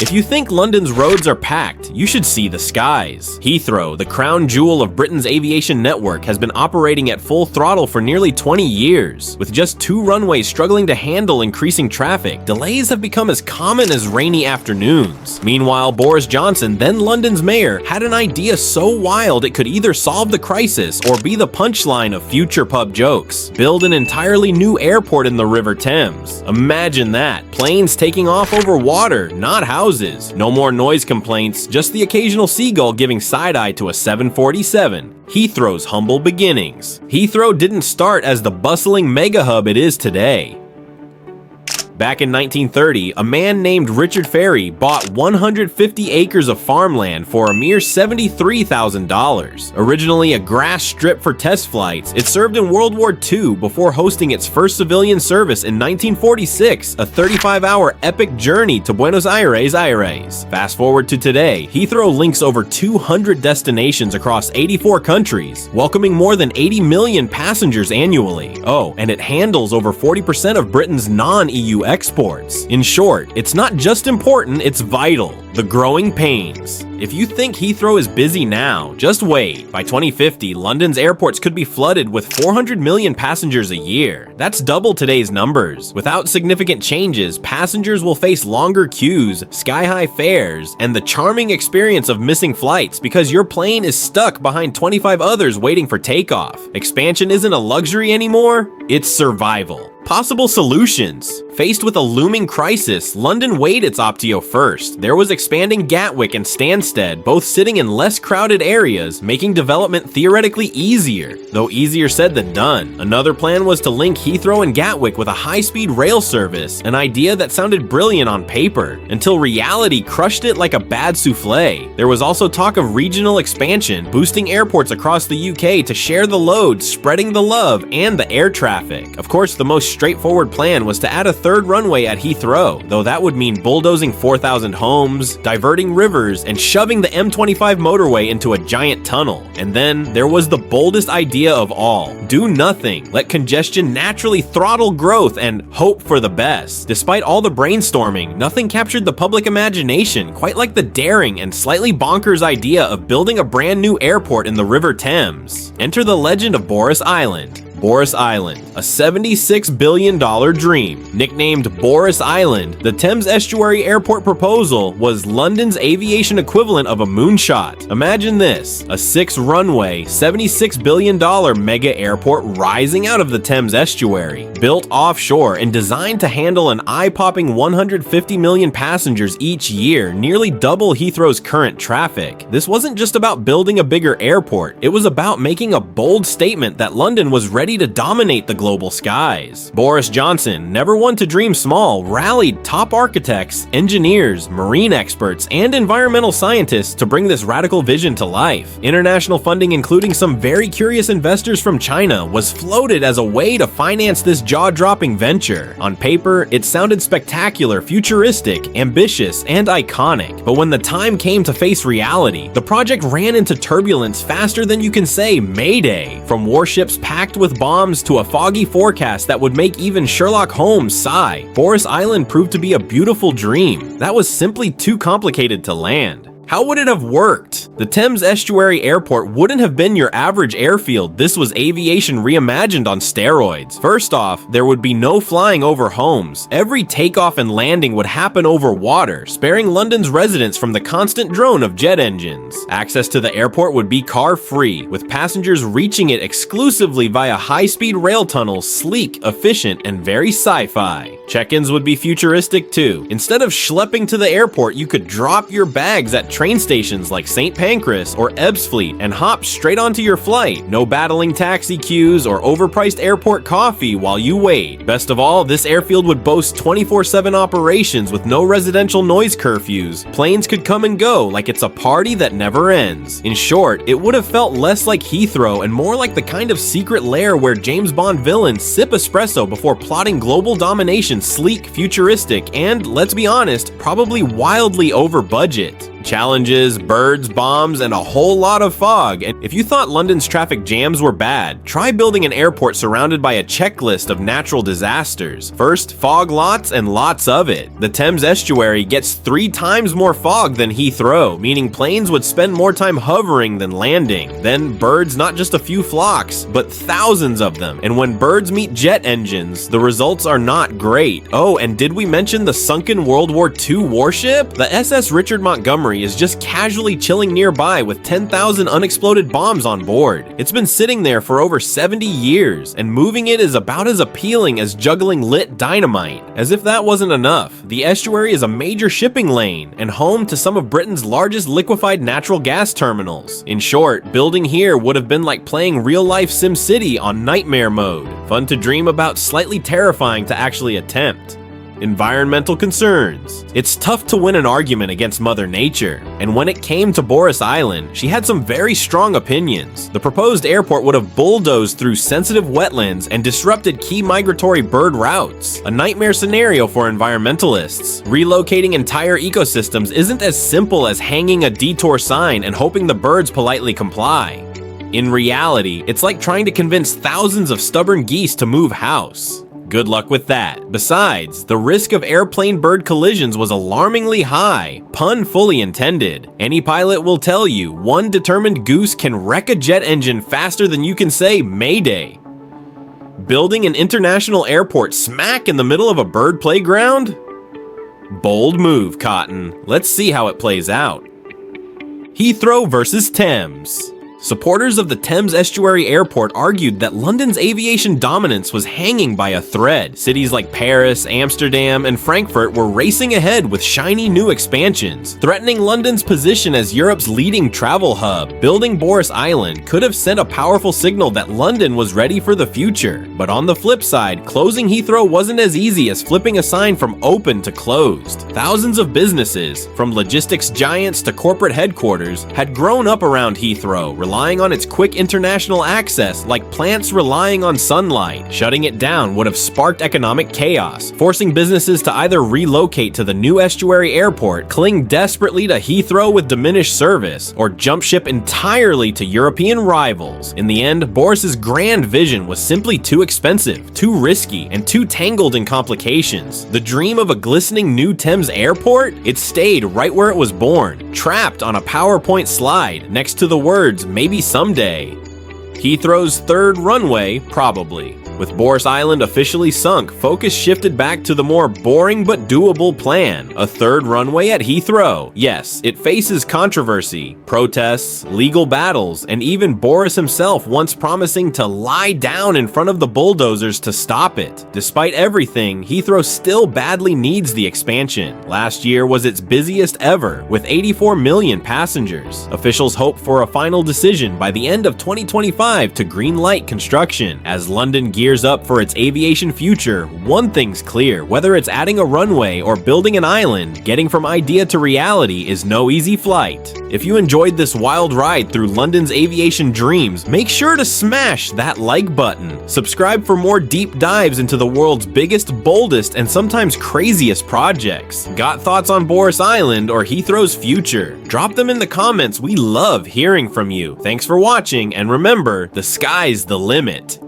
If you think London's roads are packed, you should see the skies. Heathrow, the crown jewel of Britain's aviation network, has been operating at full throttle for nearly 20 years. With just 2 runways struggling to handle increasing traffic, delays have become as common as rainy afternoons. Meanwhile, Boris Johnson, then London's mayor, had an idea so wild it could either solve the crisis or be the punchline of future pub jokes. Build an entirely new airport in the River Thames. Imagine that. Planes taking off over water, not houses. No more noise complaints, just the occasional seagull giving side-eye to a 747. Heathrow's humble beginnings. Heathrow didn't start as the bustling mega hub it is today. Back in 1930, a man named Richard Ferry bought 150 acres of farmland for a mere $73,000. Originally a grass strip for test flights, it served in World War II before hosting its first civilian service in 1946, a 35-hour epic journey to Buenos Aires. Fast forward to today, Heathrow links over 200 destinations across 84 countries, welcoming more than 80 million passengers annually. Oh, and it handles over 40% of Britain's non-EU exports. In short, it's not just important, it's vital. The growing pains. If you think Heathrow is busy now, just wait. By 2050, London's airports could be flooded with 400 million passengers a year. That's double today's numbers. Without significant changes, passengers will face longer queues, sky-high fares, and the charming experience of missing flights because your plane is stuck behind 25 others waiting for takeoff. Expansion isn't a luxury anymore, it's survival. Possible solutions. Faced with a looming crisis, London weighed its optio first. There was expanding Gatwick and Stansted, both sitting in less crowded areas, making development theoretically easier, though easier said than done. Another plan was to link Heathrow and Gatwick with a high-speed rail service, an idea that sounded brilliant on paper, until reality crushed it like a bad souffle. There was also talk of regional expansion, boosting airports across the UK to share the load, spreading the love, and the air traffic. Of course, the most straightforward plan was to add a third runway at Heathrow, though that would mean bulldozing 4,000 homes, diverting rivers, and shoving the M25 motorway into a giant tunnel. And then there was the boldest idea of all. Do nothing. Let congestion naturally throttle growth and hope for the best. Despite all the brainstorming, nothing captured the public imagination quite like the daring and slightly bonkers idea of building a brand new airport in the River Thames. Enter the legend of Boris Island. Boris Island, a $76 billion dream. Nicknamed Boris Island, the Thames Estuary Airport proposal was London's aviation equivalent of a moonshot. Imagine this, a 6-runway, $76 billion mega airport rising out of the Thames Estuary, built offshore and designed to handle an eye-popping 150 million passengers each year, nearly double Heathrow's current traffic. This wasn't just about building a bigger airport, it was about making a bold statement that London was ready to dominate the global skies. Boris Johnson, never one to dream small, rallied top architects, engineers, marine experts, and environmental scientists to bring this radical vision to life. International funding, including some very curious investors from China, was floated as a way to finance this jaw-dropping venture. On paper, it sounded spectacular, futuristic, ambitious, and iconic. But when the time came to face reality, the project ran into turbulence faster than you can say Mayday. From warships packed with bombs to a foggy forecast that would make even Sherlock Holmes sigh, Boris Island proved to be a beautiful dream that was simply too complicated to land. How would it have worked? The Thames Estuary Airport wouldn't have been your average airfield. This was aviation reimagined on steroids. First off, there would be no flying over homes. Every takeoff and landing would happen over water, sparing London's residents from the constant drone of jet engines. Access to the airport would be car-free, with passengers reaching it exclusively via high-speed rail tunnels, sleek, efficient, and very sci-fi. Check-ins would be futuristic too. Instead of schlepping to the airport, you could drop your bags at train stations like St. Pancras or Ebbsfleet and hop straight onto your flight. No battling taxi queues or overpriced airport coffee while you wait. Best of all, this airfield would boast 24/7 operations with no residential noise curfews. Planes could come and go like it's a party that never ends. In short, it would have felt less like Heathrow and more like the kind of secret lair where James Bond villains sip espresso before plotting global domination, sleek, futuristic, and, let's be honest, probably wildly over budget. Challenges, birds, bombs, and a whole lot of fog. And if you thought London's traffic jams were bad, try building an airport surrounded by a checklist of natural disasters. First, fog lots and lots of it. The Thames estuary gets 3 times more fog than Heathrow, meaning planes would spend more time hovering than landing. Then birds, not just a few flocks, but thousands of them. And when birds meet jet engines, the results are not great. Oh, and did we mention the sunken World War II warship? The SS Richard Montgomery is just casually chilling nearby with 10,000 unexploded bombs on board. It's been sitting there for over 70 years, and moving it is about as appealing as juggling lit dynamite. As if that wasn't enough, the estuary is a major shipping lane and home to some of Britain's largest liquefied natural gas terminals. In short, building here would have been like playing real-life SimCity on nightmare mode. Fun to dream about, slightly terrifying to actually attempt. Environmental concerns. It's tough to win an argument against Mother Nature, and when it came to Boris Island, she had some very strong opinions. The proposed airport would have bulldozed through sensitive wetlands and disrupted key migratory bird routes. A nightmare scenario for environmentalists. Relocating entire ecosystems isn't as simple as hanging a detour sign and hoping the birds politely comply. In reality, it's like trying to convince thousands of stubborn geese to move house. Good luck with that. Besides, the risk of airplane-bird collisions was alarmingly high, pun fully intended. Any pilot will tell you, one determined goose can wreck a jet engine faster than you can say Mayday. Building an international airport smack in the middle of a bird playground? Bold move, Cotton. Let's see how it plays out. Heathrow versus Thames. Supporters of the Thames Estuary Airport argued that London's aviation dominance was hanging by a thread. Cities like Paris, Amsterdam, and Frankfurt were racing ahead with shiny new expansions, threatening London's position as Europe's leading travel hub. Building Boris Island could have sent a powerful signal that London was ready for the future. But on the flip side, closing Heathrow wasn't as easy as flipping a sign from open to closed. Thousands of businesses, from logistics giants to corporate headquarters, had grown up around Heathrow, relying on its quick international access like plants relying on sunlight. Shutting it down would have sparked economic chaos, forcing businesses to either relocate to the new estuary airport, cling desperately to Heathrow with diminished service, or jump ship entirely to European rivals. In the end, Boris's grand vision was simply too expensive, too risky, and too tangled in complications. The dream of a glistening new Thames airport? It stayed right where it was born, trapped on a PowerPoint slide next to the words, "Maybe someday." Heathrow's third runway, probably. With Boris Island officially sunk, focus shifted back to the more boring but doable plan, a third runway at Heathrow. Yes, it faces controversy, protests, legal battles, and even Boris himself once promising to lie down in front of the bulldozers to stop it. Despite everything, Heathrow still badly needs the expansion. Last year was its busiest ever, with 84 million passengers. Officials hope for a final decision by the end of 2025 to greenlight construction. As London gears up for its aviation future, one thing's clear: whether it's adding a runway or building an island, getting from idea to reality is no easy flight. If you enjoyed this wild ride through London's aviation dreams, make sure to smash that like button. Subscribe for more deep dives into the world's biggest, boldest, and sometimes craziest projects. Got thoughts on Boris Island or Heathrow's future? Drop them in the comments. We love hearing from you. Thanks for watching, and remember, the sky's the limit.